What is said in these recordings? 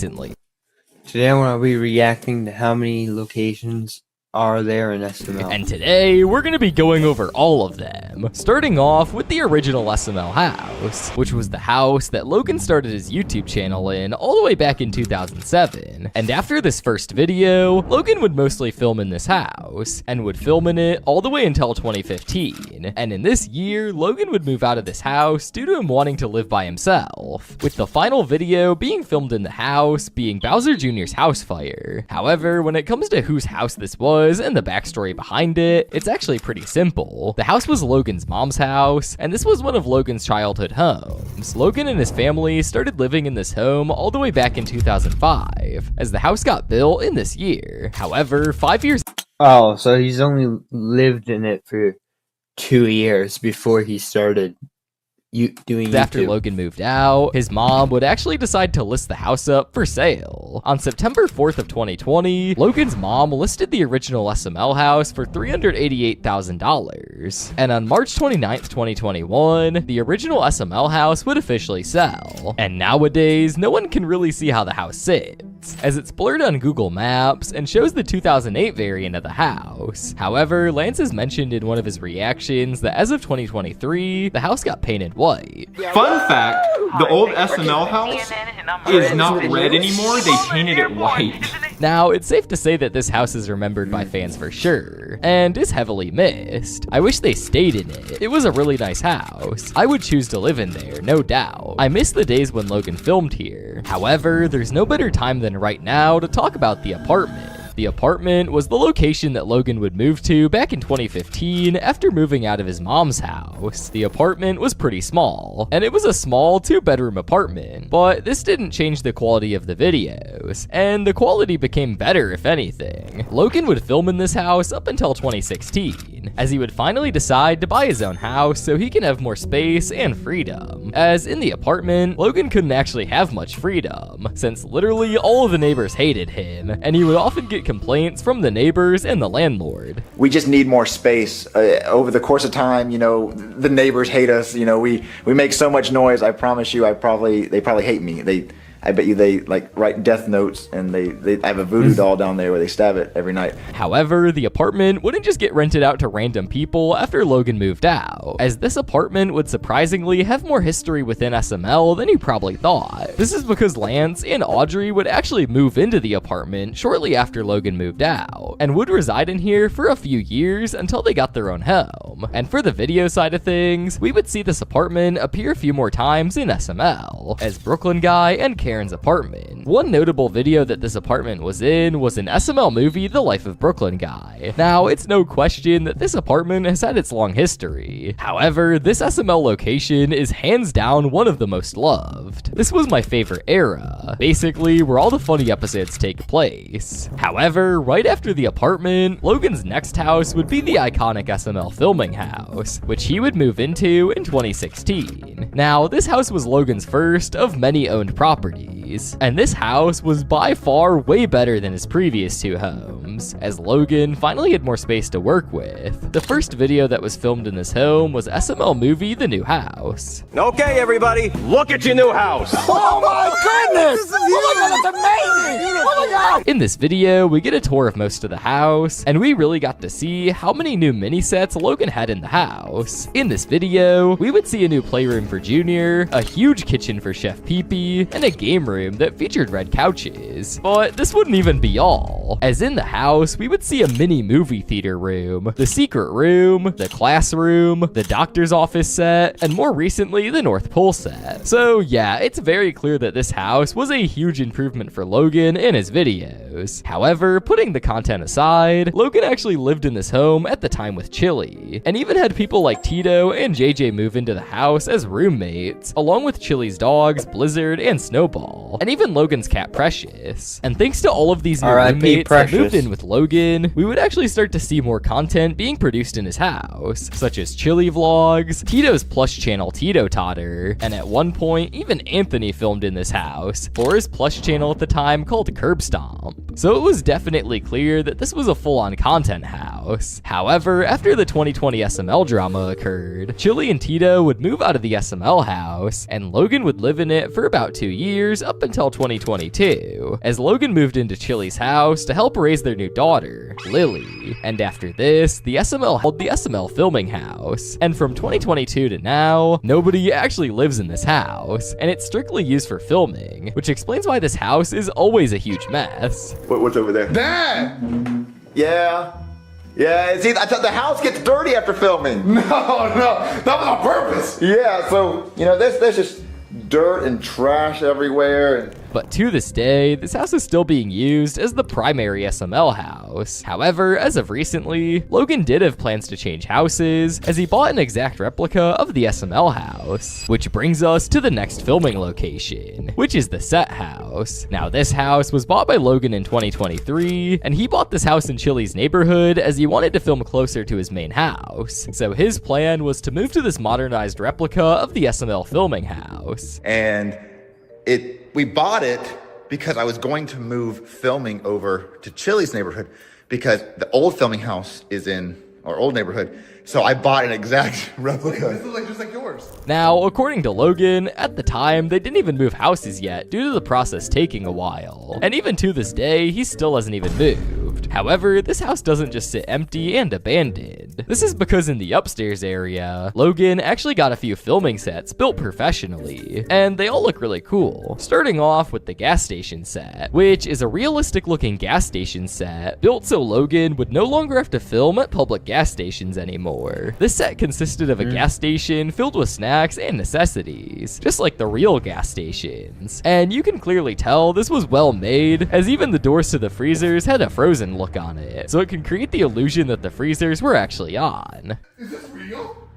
recently. Today I want to be reacting to how many locations are there in SML. And today, we're going to be going over all of them, starting off with the original SML house, which was the house that Logan started his YouTube channel in all the way back in 2007. And after this first video, Logan would mostly film in this house, and would film in it all the way until 2015. And in this year, Logan would move out of this house due to him wanting to live by himself, with the final video being filmed in the house being Bowser Jr.'s house fire. However, when it comes to whose house this was, and the backstory behind it, it's actually pretty simple. The house was Logan's mom's house, and this was one of Logan's childhood homes. Logan and his family started living in this home all the way back in 2005, as the house got built in this year. However, 5 years... Oh, so he's only lived in it for 2 years before he started doing YouTube. After Logan moved out, his mom would actually decide to list the house up for sale. On September 4th of 2020, Logan's mom listed the original SML house for $388,000. And on March 29th, 2021, the original SML house would officially sell. And nowadays, no one can really see how the house sits, as it's blurred on Google Maps and shows the 2008 variant of the house. However, Lance has mentioned in one of his reactions that as of 2023, the house got painted white. Fun fact, the old SML house is not red anymore, they painted it white. Now, it's safe to say that this house is remembered by fans for sure, and is heavily missed. I wish they stayed in it. It was a really nice house. I would choose to live in there, no doubt. I miss the days when Logan filmed here. However, there's no better time than right now to talk about the apartment. The apartment was the location that Logan would move to back in 2015 after moving out of his mom's house. The apartment was pretty small, and it was a small 2-bedroom apartment, but this didn't change the quality of the videos, and the quality became better if anything. Logan would film in this house up until 2016, as he would finally decide to buy his own house so he can have more space and freedom, as in the apartment, Logan couldn't actually have much freedom, since literally all of the neighbors hated him, and he would often get complaints from the neighbors and the landlord. We just need more space. Over the course of time, you know, the neighbors hate us. You know, we make so much noise. I promise you, they probably hate me. I bet you they like write death notes, and they have a voodoo doll down there where they stab it every night. However, the apartment wouldn't just get rented out to random people after Logan moved out, as this apartment would surprisingly have more history within SML than you probably thought. This is because Lance and Audrey would actually move into the apartment shortly after Logan moved out, and would reside in here for a few years until they got their own home. And for the video side of things, we would see this apartment appear a few more times in SML, as Brooklyn Guy and Karen's apartment. One notable video that this apartment was in was an SML movie, The Life of Brooklyn Guy. Now, it's no question that this apartment has had its long history. However, this SML location is hands down one of the most loved. This was my favorite era, basically where all the funny episodes take place. However, right after the apartment, Logan's next house would be the iconic SML filming house, which he would move into in 2016. Now, this house was Logan's first of many owned properties, and this house was by far way better than his previous 2 homes, as Logan finally had more space to work with. The first video that was filmed in this home was SML movie The New House. Okay, everybody, look at your new house. Oh my goodness! Oh my god, that's amazing! Oh my god! In this video, we get a tour of most of the house, and we really got to see how many new mini sets Logan had in the house. In this video, we would see a new playroom for Junior, a huge kitchen for Chef Pee-Pee, and a game room that featured red couches. But this wouldn't even be all, as in the house, we would see a mini movie theater room, the secret room, the classroom, the doctor's office set, and more recently, the North Pole set. So yeah, it's very clear that this house was a huge improvement for Logan in his videos. However, putting the content aside, Logan actually lived in this home at the time with Chili, and even had people like Tito and JJ move into the house as roommates, along with Chili's dogs, Blizzard and Snowball, and even Logan's cat Precious. And thanks to all of these new roommates that moved in with Logan, we would actually start to see more content being produced in his house, such as Chili vlogs, Tito's plush channel Tito Totter, and at one point, even Anthony filmed in this house for his plush channel at the time called Curb Stomp. So it was definitely clear that this was a full-on content house. house. However, after the 2020 SML drama occurred, Chili and Tito would move out of the SML house, and Logan would live in it for about 2 years up until 2022, as Logan moved into Chili's house to help raise their new daughter, Lily. And after this, the SML held the SML filming house, and from 2022 to now, nobody actually lives in this house, and it's strictly used for filming, which explains why this house is always a huge mess. What's over there? Dad! Yeah. Yeah, see, I thought the house gets dirty after filming. No, that was on purpose. Yeah, so, there's just dirt and trash everywhere. But to this day, this house is still being used as the primary SML house. However, as of recently, Logan did have plans to change houses, as he bought an exact replica of the SML house. Which brings us to the next filming location, which is the set house. Now, this house was bought by Logan in 2023, and he bought this house in Chili's neighborhood as he wanted to film closer to his main house. So his plan was to move to this modernized replica of the SML filming house. And we bought it because I was going to move filming over to Chili's neighborhood because the old filming house is in our old neighborhood. So I bought an exact replica. This is just like yours. Now, according to Logan, at the time, they didn't even move houses yet due to the process taking a while. And even to this day, he still hasn't even moved. However, this house doesn't just sit empty and abandoned. This is because in the upstairs area, Logan actually got a few filming sets built professionally, and they all look really cool. Starting off with the gas station set, which is a realistic looking gas station set built so Logan would no longer have to film at public gas stations anymore. This set consisted of a gas station filled with snacks and necessities, just like the real gas stations. And you can clearly tell this was well made, as even the doors to the freezers had a frozen look on it, so it can create the illusion that the freezers were actually on. Is this real?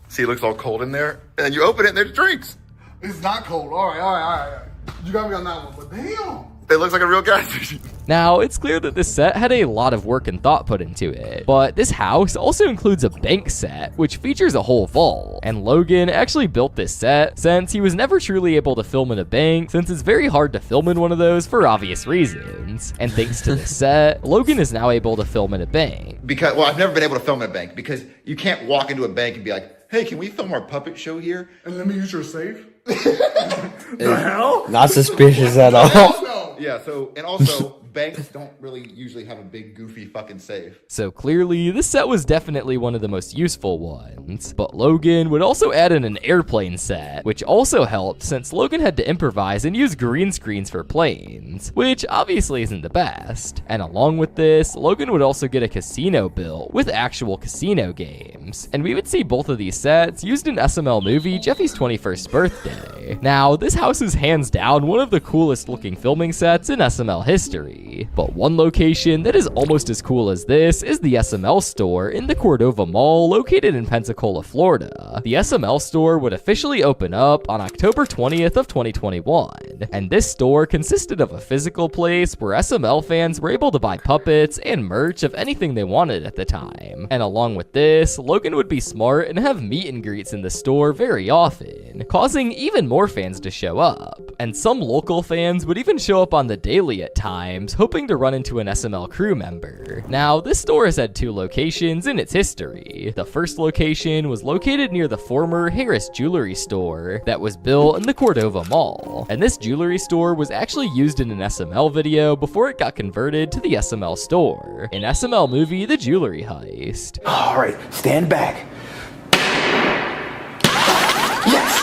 See, it looks all cold in there. And then you open it and there's drinks. It's not cold. All right. You got me on that one, but damn. It looks like a real gas station. Now, it's clear that this set had a lot of work and thought put into it, but this house also includes a bank set, which features a whole vault, and Logan actually built this set since he was never truly able to film in a bank, since it's very hard to film in one of those for obvious reasons. And thanks to this set, Logan is now able to film in a bank. Because, I've never been able to film in a bank because you can't walk into a bank and be like, hey, can we film our puppet show here? And let me use your safe? The hell? Not suspicious at all. No. Yeah, and also, banks don't really usually have a big, goofy fucking safe. So clearly, this set was definitely one of the most useful ones. But Logan would also add in an airplane set, which also helped since Logan had to improvise and use green screens for planes, which obviously isn't the best. And along with this, Logan would also get a casino built with actual casino games. And we would see both of these sets used in SML movie Jeffy's 21st birthday. Now, this house is hands down one of the coolest looking filming sets in SML history. But one location that is almost as cool as this is the SML store in the Cordova Mall located in Pensacola, Florida. The SML store would officially open up on October 20th of 2021. And this store consisted of a physical place where SML fans were able to buy puppets and merch of anything they wanted at the time. And along with this, Logan would be smart and have meet and greets in the store very often, causing even more fans to show up. And some local fans would even show up on the daily at times, hoping to run into an SML crew member. Now, this store has had 2 locations in its history. The first location was located near the former Harris jewelry store that was built in the Cordova Mall. And this jewelry store was actually used in an SML video before it got converted to the SML store, in SML movie The Jewelry Heist. All right, stand back. Yes!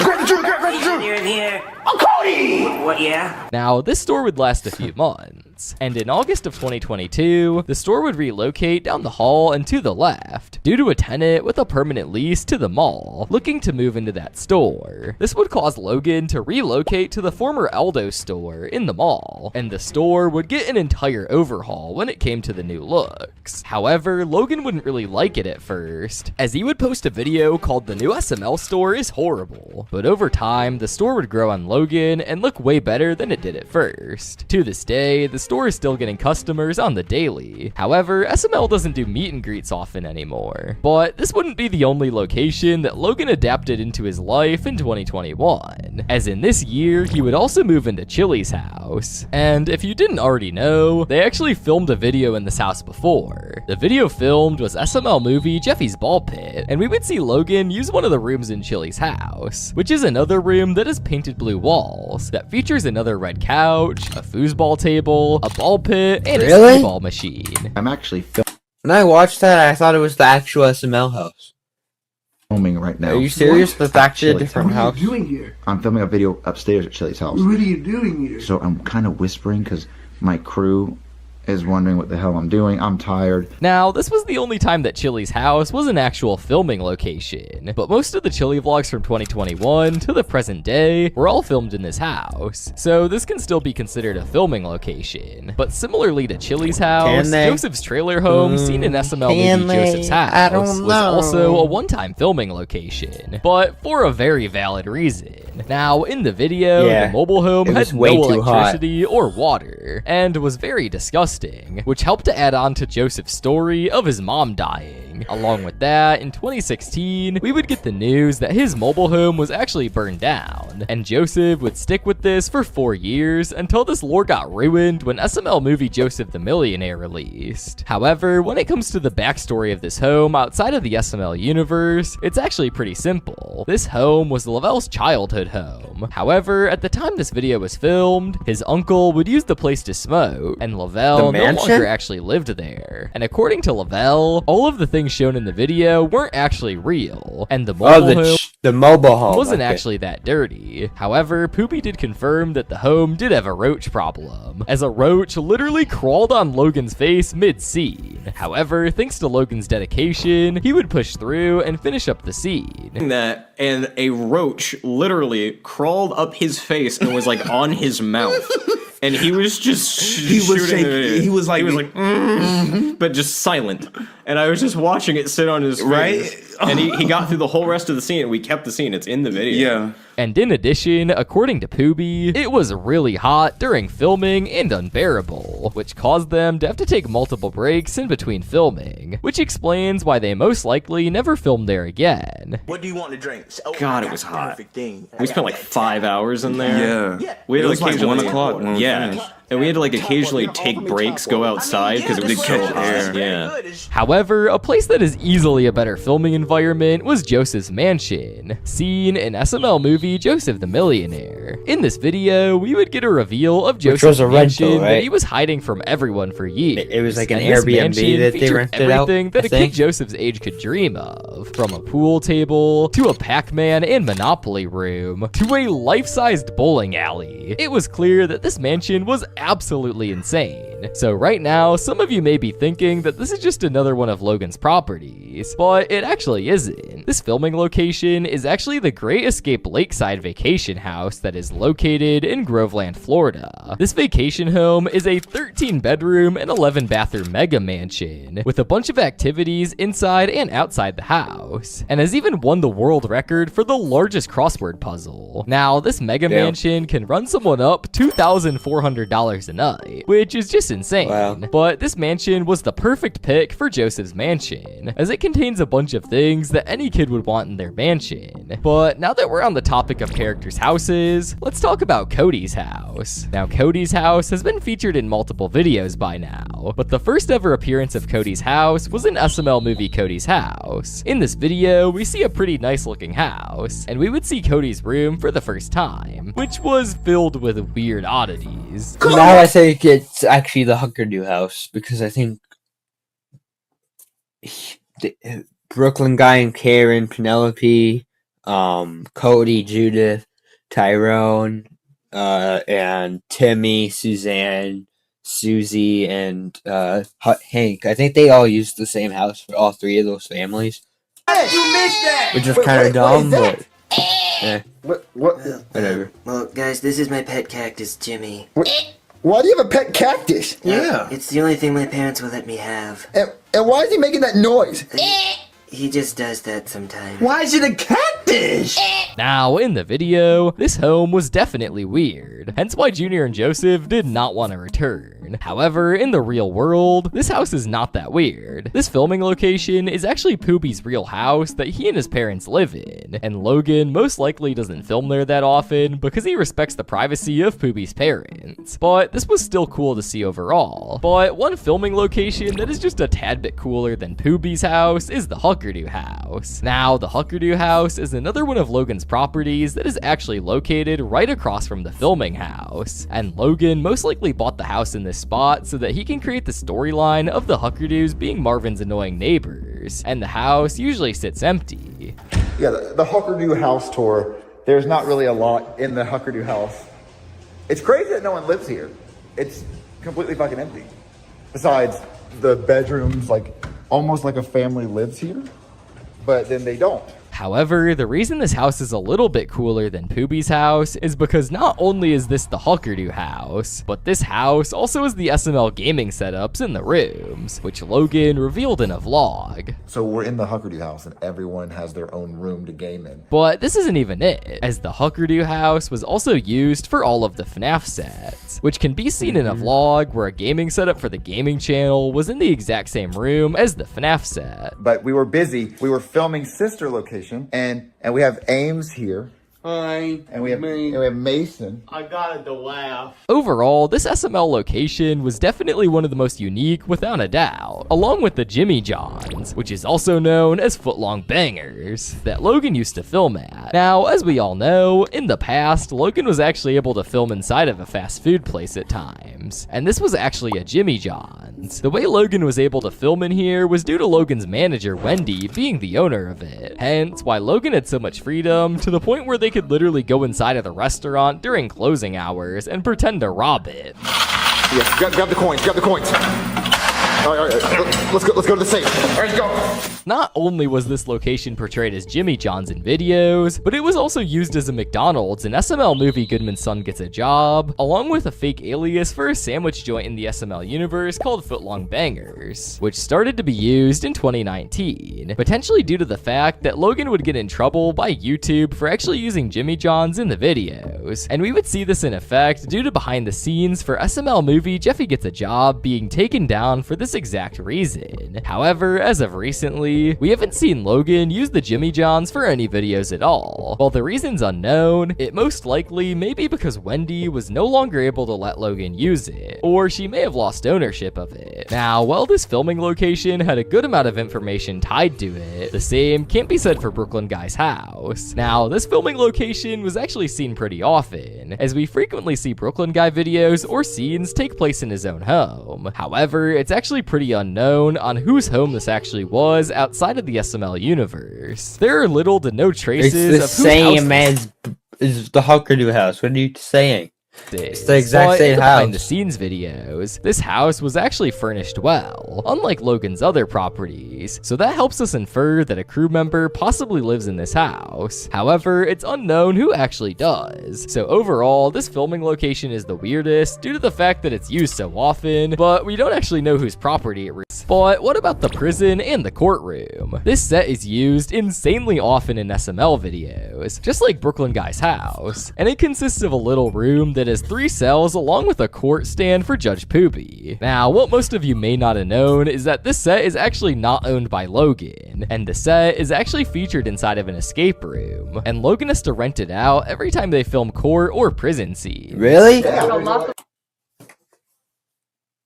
Grab the jewelry, grab the jewelry! You're in here. I'm Cody! What, yeah? Now, this store would last a few months, and in August of 2022, the store would relocate down the hall and to the left, due to a tenant with a permanent lease to the mall, looking to move into that store. This would cause Logan to relocate to the former Aldo store in the mall, and the store would get an entire overhaul when it came to the new looks. However, Logan wouldn't really like it at first, as he would post a video called "The New SML Store is Horrible," but over time, the store would grow on Logan and look way better than it did at first. To this day, the store is still getting customers on the daily. However, SML doesn't do meet and greets often anymore. But this wouldn't be the only location that Logan adapted into his life in 2021, as in this year, he would also move into Chili's house. house. And if you didn't already know, they actually filmed a video in this house before. The video filmed was SML movie Jeffy's Ball Pit, and we would see Logan use one of the rooms in Chili's house, which is another room that has painted blue walls, that features another red couch, a foosball table, a ball pit, and a speedball machine. I'm actually When I watched that, I thought it was the actual SML house. filming right now. Are you serious? That's actually a Chili's different house. house. What are you doing here? I'm filming a video upstairs at Chili's house. What are you doing here? So I'm kind of whispering because my crew is wondering what the hell I'm doing. I'm tired. Now, this was the only time that Chili's house was an actual filming location, but most of the Chili vlogs from 2021 to the present day were all filmed in this house, so this can still be considered a filming location. But similarly to Chili's house, Joseph's trailer home, seen in SML movie Joseph's house, was also a one-time filming location, but for a very valid reason. Now, in the video, the mobile home had no electricity or water, and was very disgusting, which helped to add on to Joseph's story of his mom dying. Along with that, in 2016, we would get the news that his mobile home was actually burned down, and Joseph would stick with this for 4 years until this lore got ruined when SML movie Joseph the Millionaire released. However, when it comes to the backstory of this home outside of the SML universe, it's actually pretty simple. This home was Lavelle's childhood home. However, at the time this video was filmed, his uncle would use the place to smoke, and Lavelle no longer actually lived there. And according to Lavelle, all of the things shown in the video weren't actually real, and the mobile home wasn't actually that dirty. However, Poopy did confirm that the home did have a roach problem, as a roach literally crawled on Logan's face mid-scene. However, thanks to Logan's dedication, he would push through and finish up the scene. And a roach literally crawled up his face and was like on his mouth. And he was just shooting. He was like, but just silent. And I was just watching it sit on his face. Right? And he got through the whole rest of the scene. We kept the scene. It's in the video. Yeah. And in addition, according to Pooby, it was really hot during filming and unbearable, which caused them to have to take multiple breaks in between filming, which explains why they most likely never filmed there again. What do you want to drink? God, it was hot. We spent like 5 hours in there. Yeah. We had It was like 1 o'clock when we finished. And we had to like occasionally take breaks, go outside because it was so hot. Yeah. However, a place that is easily a better filming environment was Joseph's mansion, seen in SML movie Joseph the Millionaire. In this video, we would get a reveal of Joseph's mansion that he was hiding from everyone for years. It was like an Airbnb that they rented out. Everything that a kid Joseph's age could dream of, from a pool table to a Pac-Man and Monopoly room to a life-sized bowling alley. It was clear that this mansion was absolutely insane. So right now, some of you may be thinking that this is just another one of Logan's properties, but it actually isn't. This filming location is actually the Great Escape Lakeside vacation house that is located in Groveland, Florida. This vacation home is a 13-bedroom and 11-bathroom mega mansion with a bunch of activities inside and outside the house, and has even won the world record for the largest crossword puzzle. Now, this mega mansion can run someone up $2,400 a night, which is just insane. But this mansion was the perfect pick for Joseph's mansion, as it contains a bunch of things that any kid would want in their mansion. But now that we're on the topic of characters' houses, let's talk about Cody's house. Now, Cody's house has been featured in multiple videos by now, but the first ever appearance of Cody's house was in SML movie Cody's House. In this video, we see a pretty nice looking house, and we would see Cody's room for the first time, which was filled with weird oddities. Now I think it's actually the Huckerdoo house, because I think Brooklyn guy and Karen, Penelope, Cody, Judith, Tyrone, and Timmy, Suzanne, Susie, and Hank. I think they all used the same house for all three of those families. Hey, you missed that! Which is kind of dumb, but whatever. Well, guys, this is my pet cactus, Jimmy. Why do you have a pet cactus? Yeah. It's the only thing my parents will let me have. And why is he making that noise? He just does that sometimes. Why is it a cactus? fish. Now, in the video, this home was definitely weird, hence why Junior and Joseph did not want to return. However, in the real world, this house is not that weird. This filming location is actually Poopy's real house that he and his parents live in, and Logan most likely doesn't film there that often because he respects the privacy of Poopy's parents. But this was still cool to see overall. But one filming location that is just a tad bit cooler than Poopy's house is the Huckerdoo house. Now, the Huckerdoo house is another one of Logan's properties that is actually located right across from the filming house, and Logan most likely bought the house in this spot so that he can create the storyline of the Huckerdoos being Marvin's annoying neighbors, and the house usually sits empty. Yeah, the Huckerdoo house tour, there's not really a lot in the Huckerdoo house. It's crazy that no one lives here. It's completely fucking empty. Besides the bedrooms, like almost like a family lives here, but then they don't. However, the reason this house is a little bit cooler than Poopy's house is because not only is this the Huckerdoo house, but this house also has the SML gaming setups in the rooms, which Logan revealed in a vlog. So we're in the Huckerdoo house and everyone has their own room to game in. But this isn't even it, as the Huckerdoo house was also used for all of the FNAF sets, which can be seen in a vlog where a gaming setup for the gaming channel was in the exact same room as the FNAF set. But we were busy. We were filming sister location, and we have Ames here. Hi. And we have Mason. I got to laugh. Overall, this SML location was definitely one of the most unique without a doubt, along with the Jimmy Johns, which is also known as Footlong Bangers, that Logan used to film at. Now, as we all know, in the past, Logan was actually able to film inside of a fast food place at times, and this was actually a Jimmy John's. The way Logan was able to film in here was due to Logan's manager, Wendy, being the owner of it, hence why Logan had so much freedom to the point where they could literally go inside of the restaurant during closing hours and pretend to rob it. Yes, grab the coins, grab the coins. All right, let's go to the safe. All right, let's go. Not only was this location portrayed as Jimmy John's in videos, but it was also used as a McDonald's in SML movie Goodman's Son Gets a Job, along with a fake alias for a sandwich joint in the SML universe called Footlong Bangers, which started to be used in 2019, potentially due to the fact that Logan would get in trouble by YouTube for actually using Jimmy John's in the videos, and we would see this in effect due to behind the scenes for SML movie Jeffy Gets a Job being taken down for this exact reason. However, as of recently, we haven't seen Logan use the Jimmy Johns for any videos at all. While the reason's unknown, it most likely may be because Wendy was no longer able to let Logan use it, or she may have lost ownership of it. Now, while this filming location had a good amount of information tied to it, the same can't be said for Brooklyn Guy's house. Now, this filming location was actually seen pretty often, as we frequently see Brooklyn Guy videos or scenes take place in his own home. However, it's actually pretty unknown on whose home this actually was outside of the SML universe. There are little to no traces It's the of same as the Huckerdoo house. What are you saying? It's the exact same house. Behind the scenes videos, this house was actually furnished well, unlike Logan's other properties, so that helps us infer that a crew member possibly lives in this house. However, it's unknown who actually does, so overall, this filming location is the weirdest due to the fact that it's used so often, but we don't actually know whose property it is. But what about the prison and the courtroom? This set is used insanely often in SML videos, just like Brooklyn Guy's house, and it consists of a little room that has 3 cells along with a court stand for Judge Poopy. Now, what most of you may not have known is that this set is actually not owned by Logan, and the set is actually featured inside of an escape room, and Logan has to rent it out every time they film court or prison scenes. Really?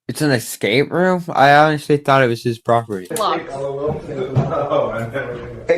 It's an escape room? I honestly thought it was his property. It's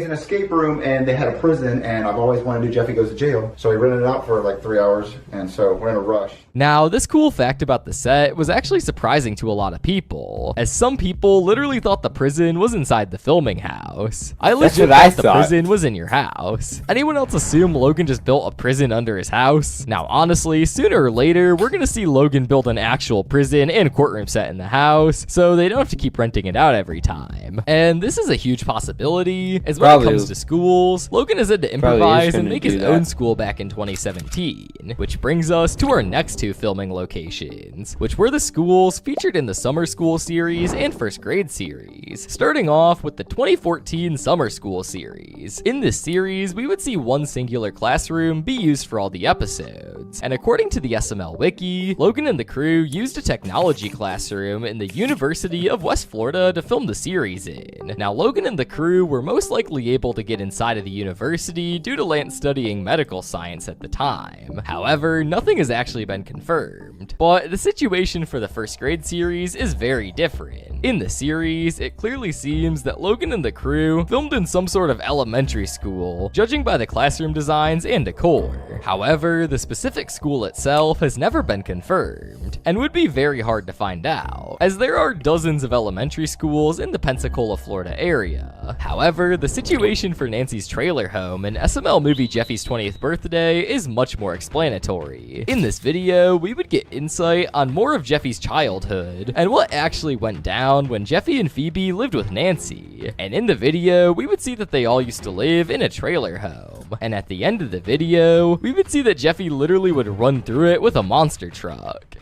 an escape room, and they had a prison, and I've always wanted to do Jeffy Goes to Jail, so we rented it out for like 3 hours, and so we're in a rush. Now, this cool fact about the set was actually surprising to a lot of people, as some people literally thought the prison was inside the filming house. I legit thought the prison was in your house. Anyone else assume Logan just built a prison under his house? Now, honestly, sooner or later, we're gonna see Logan build an actual prison and courtroom set in the house, so they don't have to keep renting it out every time. And this is a huge possibility, as when it Probably- comes to schools, Logan has had to Probably is improvise and gonna make do his that. own school back in 2017, which brings us to our next two filming locations, which were the schools featured in the Summer School series and First Grade series. Starting off with the 2014 Summer School series. In this series, we would see one singular classroom be used for all the episodes, and according to the SML wiki, Logan and the crew used a technology classroom in the University of West Florida to film the series in. Now, Logan and the crew were most likely able to get inside of the university due to Lance studying medical science at the time. However, nothing has actually been confirmed. But the situation for the First Grade series is very different. In the series, it clearly seems that Logan and the crew filmed in some sort of elementary school, judging by the classroom designs and decor. However, the specific school itself has never been confirmed, and would be very hard to find out, as there are dozens of elementary schools in the Pensacola, Florida area. However, the situation for Nancy's trailer home in SML movie Jeffy's 20th birthday is much more explanatory. In this video, we would get insight on more of Jeffy's childhood, and what actually went down when Jeffy and Phoebe lived with Nancy. And in the video, we would see that they all used to live in a trailer home. And at the end of the video, we would see that Jeffy literally would run through it with a monster truck.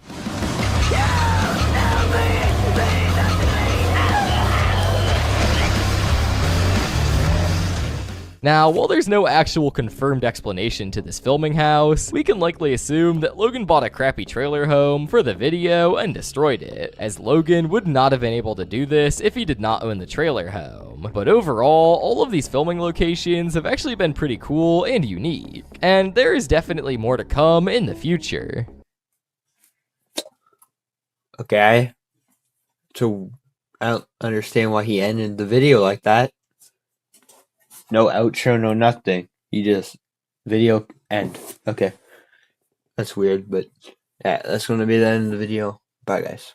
Now, while there's no actual confirmed explanation to this filming house, we can likely assume that Logan bought a crappy trailer home for the video and destroyed it, as Logan would not have been able to do this if he did not own the trailer home. But overall, all of these filming locations have actually been pretty cool and unique, and there is definitely more to come in the future. Okay. So I don't understand why he ended the video like that. No outro, no nothing. You just video end. Okay. That's weird, but yeah, that's gonna be the end of the video. Bye guys.